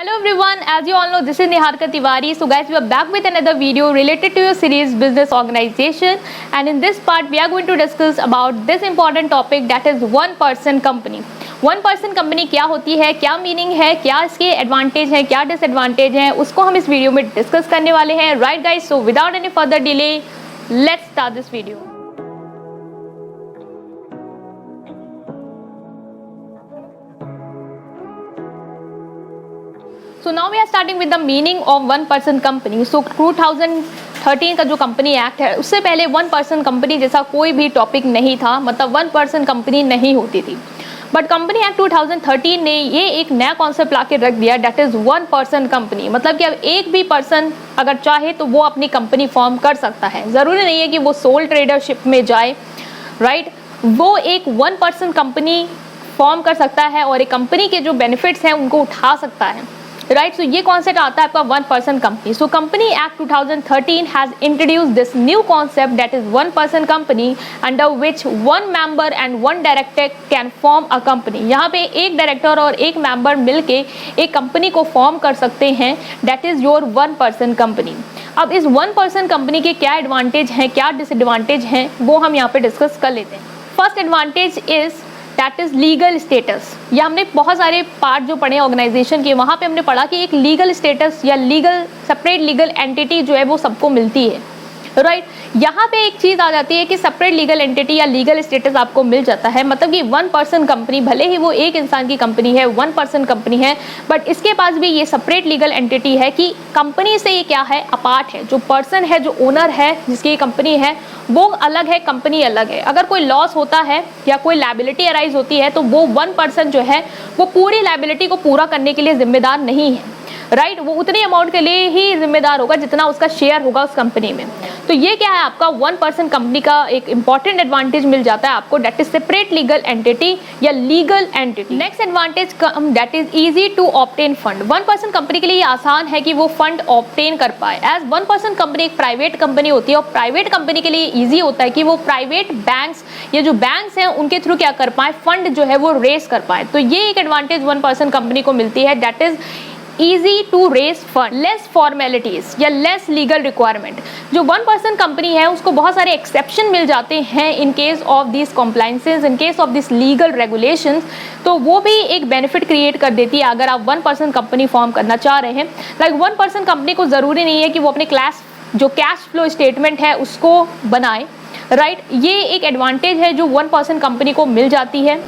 Hello everyone, as you all know, this is Niharika Tiwari. So guys, we are back with another video related to your series Business Organization, and in this part we are going to discuss about this important topic, that is one person company. One person company क्या होती है, क्या meaning है, क्या इसके advantage है, क्या disadvantage है, उसको हम इस वीडियो में डिस्कस करने वाले हैं. Right guys, so without any further delay let's start this video. So now we are starting with the meaning of one person company. So 2013 का जो कंपनी एक्ट है, उससे पहले वन पर्सन कंपनी जैसा कोई भी टॉपिक नहीं था, मतलब वन पर्सन कंपनी नहीं होती थी. बट कंपनी एक्ट 2013 ने ये एक नया कॉन्सेप्ट ला के रख दिया, that is one person company. मतलब कि अब एक भी पर्सन अगर चाहे तो वो अपनी कंपनी फॉर्म कर सकता है. ज़रूरी नहीं है कि वो सोल ट्रेडरशिप में जाए, राइट. वो एक वन पर्सन कंपनी फॉर्म कर सकता है और एक कंपनी के जो बेनिफिट्स हैं उनको उठा सकता है, राइट. सो ये कॉन्सेप्ट आता है आपका one person company. So company act 2013 has introduce this new concept, that is one person company under which one member and one director can form a company. यहाँ पे एक डायरेक्टर और एक मेंबर मिलके एक कंपनी को फॉर्म कर सकते हैं, that is your one person company. अब इस वन पर्सन कंपनी के क्या एडवांटेज हैं, क्या डिसएडवांटेज हैं, वो हम यहाँ पे डिस्कस कर लेते हैं. First advantage is that is legal status. ये हमने बहुत सारे पार्ट जो पढ़े ऑर्गेनाइजेशन के, वहाँ पे हमने पढ़ा कि एक लीगल स्टेटस या लीगल सेपरेट लीगल एंटिटी जो है वो सबको मिलती है, राइट. यहाँ पे एक चीज़ आ जाती है कि सेपरेट लीगल एंटिटी या लीगल स्टेटस आपको मिल जाता है. मतलब कि वन पर्सन कंपनी, भले ही वो एक इंसान की कंपनी है, वन पर्सन कंपनी है, बट इसके पास भी ये सेपरेट लीगल एंटिटी है कि कंपनी से ये क्या है, अपार्ट है. जो पर्सन है, जो ओनर है, जिसकी ये कंपनी है, वो अलग है, कंपनी अलग है. अगर कोई लॉस होता है या कोई लायबिलिटी अराइज होती है तो वो वन पर्सन जो है वो पूरी लायबिलिटी को पूरा करने के लिए जिम्मेदार नहीं है, राइट. वो उतनी अमाउंट के लिए ही जिम्मेदार होगा जितना उसका शेयर होगा उस कंपनी में. तो ये क्या है, आपका वन पर्सन कंपनी का एक इंपॉर्टेंट एडवांटेज मिल जाता है आपको, that is separate legal entity या legal entity. Next advantage that is easy to obtain fund. One person company के लिए आसान है कि वो फंड ऑब्टेन कर पाए. एज वन पर्सन कंपनी एक प्राइवेट कंपनी होती है और प्राइवेट कंपनी के लिए ईजी होता है कि वो प्राइवेट बैंक्स या जो बैंक्स हैं उनके थ्रू क्या कर पाए, फंड जो है वो रेस कर पाए. तो ये एक एडवांटेज वन पर्सन कंपनी को मिलती है, that is easy to raise fund, less formalities या लेस लीगल रिक्वायरमेंट. जो वन पर्सन कंपनी है उसको बहुत सारे एक्सेप्शन मिल जाते हैं in case of this compliances, in case of this legal regulations. तो वो भी एक बेनिफिट क्रिएट कर देती है अगर आप वन पर्सन कंपनी फॉर्म करना चाह रहे हैं. लाइक वन पर्सन कंपनी को ज़रूरी नहीं है कि वो अपने जो कैश फ्लो स्टेटमेंट है उसको बनाए, राइट. ये एक एडवांटेज है जो वन पर्सन कंपनी को मिल जाती है.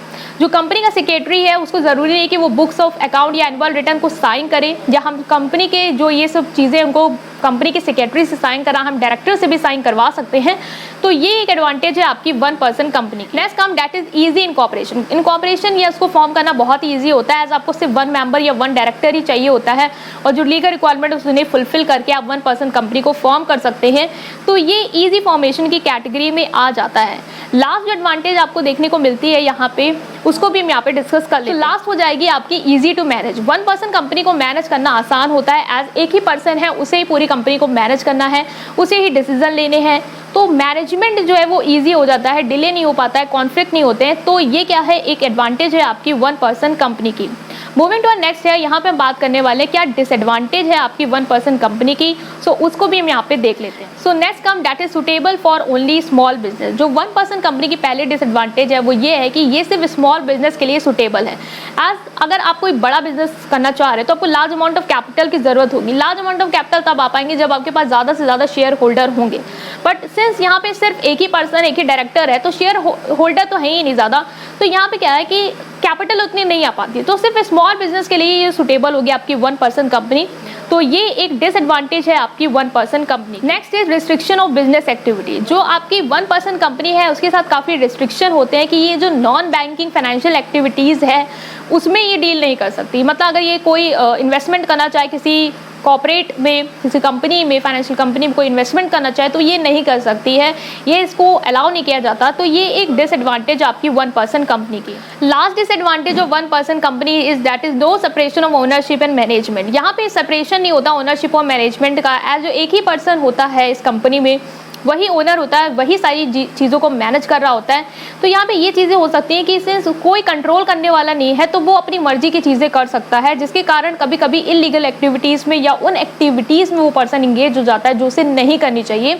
जो कंपनी का सेक्रेटरी है उसको ज़रूरी नहीं है कि वो बुक्स ऑफ अकाउंट या एनुअल रिटर्न को साइन करे, या हम कंपनी के जो ये सब चीज़ें उनको कंपनी के सेक्रेटरी से साइन करा, हम डायरेक्टर से भी साइन करवा सकते हैं. तो ये एक एडवांटेज है आपकी one person company. Next come that is easy incorporation. Incorporation या उसको फॉर्म करना बहुत ईजी होता है, एज आपको सिर्फ वन मेंबर या वन डायरेक्टर ही चाहिए होता है और जो लीगल रिक्वायरमेंट है उन्हें फुलफिल करके आप वन पर्सन कंपनी को फॉर्म कर सकते हैं. तो ये ईजी फॉर्मेशन की कैटेगरी में आ जाता है. लास्ट जो एडवांटेज आपको देखने को मिलती है यहाँ पे, उसको भी हम यहाँ पे डिस्कस कर लेते हैं. लास्ट हो जाएगी आपकी easy to manage. One person company को मैनेज करना आसान होता है, एज एक ही पर्सन है, उसे ही पूरी कंपनी को मैनेज करना है, उसे ही डिसीजन लेने हैं. तो मैनेजमेंट जो है वो इजी हो जाता है, डिले नहीं हो पाता है, कॉन्फ्लिक्ट नहीं होते हैं. तो ये क्या है, एक एडवांटेज है आपकी वन पर्सन कंपनी की. मूविंग टू नेक्स्ट है, यहाँ पे हम बात करने वाले क्या डिसएडवांटेज है आपकी वन पर्सन कंपनी की. सो उसको भी हम यहाँ पे देख लेते हैं. So next come that is suitable for only small business. जो वन पर्सन कंपनी की पहले डिसएडवांटेज है वो ये है कि ये सिर्फ स्मॉल बिजनेस के लिए सुटेबल है. एज अगर आप कोई बड़ा बिजनेस करना चाह रहे हैं तो आपको लार्ज अमाउंट ऑफ कैपिटल की जरूरत होगी. लार्ज अमाउंट ऑफ कैपिटल तब आ पाएंगे जब आपके पास ज़्यादा से ज़्यादा शेयर होल्डर होंगे. बट सिंस यहाँ पे सिर्फ एक ही पर्सन, एक ही डायरेक्टर है, तो शेयर होल्डर तो है ही नहीं ज़्यादा. तो यहाँ पे क्या है कि कैपिटल उतनी नहीं आ पाती. तो सिर्फ स्मॉल बिजनेस के लिए ये सुटेबल होगी आपकी वन पर्सन कंपनी. तो ये एक डिसएडवांटेज है आपकी one person company. Next is restriction of business activity. जो आपकी वन पर्सन कंपनी है उसके साथ काफ़ी रिस्ट्रिक्शन होते हैं कि ये जो नॉन बैंकिंग फाइनेंशियल एक्टिविटीज़ है उसमें ये डील नहीं कर सकती. मतलब अगर ये कोई इन्वेस्टमेंट करना चाहे किसी कॉर्पोरेट में, किसी कंपनी में, फाइनेंशियल कंपनी में कोई इन्वेस्टमेंट करना चाहे तो ये नहीं कर सकती है, ये इसको अलाउ नहीं किया जाता. तो ये एक डिसएडवांटेज आपकी वन पर्सन कंपनी की. Last disadvantage of one person company is that is no separation of ownership and management. यहाँ पे सेपरेशन नहीं होता ओनरशिप और मैनेजमेंट का, एज जो एक ही पर्सन होता है इस कंपनी में वही ओनर होता है, वही सारी चीज़ों को मैनेज कर रहा होता है। तो यहाँ पे ये चीज़ें हो सकती हैं कि सिंस कोई कंट्रोल करने वाला नहीं है तो वो अपनी मर्जी की चीज़ें कर सकता है, जिसके कारण कभी कभी इलीगल एक्टिविटीज़ में या उन एक्टिविटीज़ में वो पर्सन इंगेज हो जाता है जो उसे नहीं करनी चाहिए,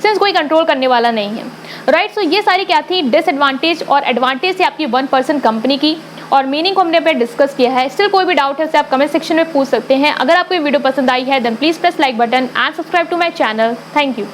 सिंस कोई कंट्रोल करने वाला नहीं है। राइट, सो ये सारी क्या थी डिसएडवांटेज और एडवांटेज थी आपकी 1% कंपनी की, और मीनिंग को हमने पे डिस्कस किया है। स्टिल कोई भी डाउट है उसे आप कमेंट सेक्शन में पूछ सकते हैं। अगर आपको ये वीडियो पसंद आई है then please press like button and subscribe to my channel. Thank you.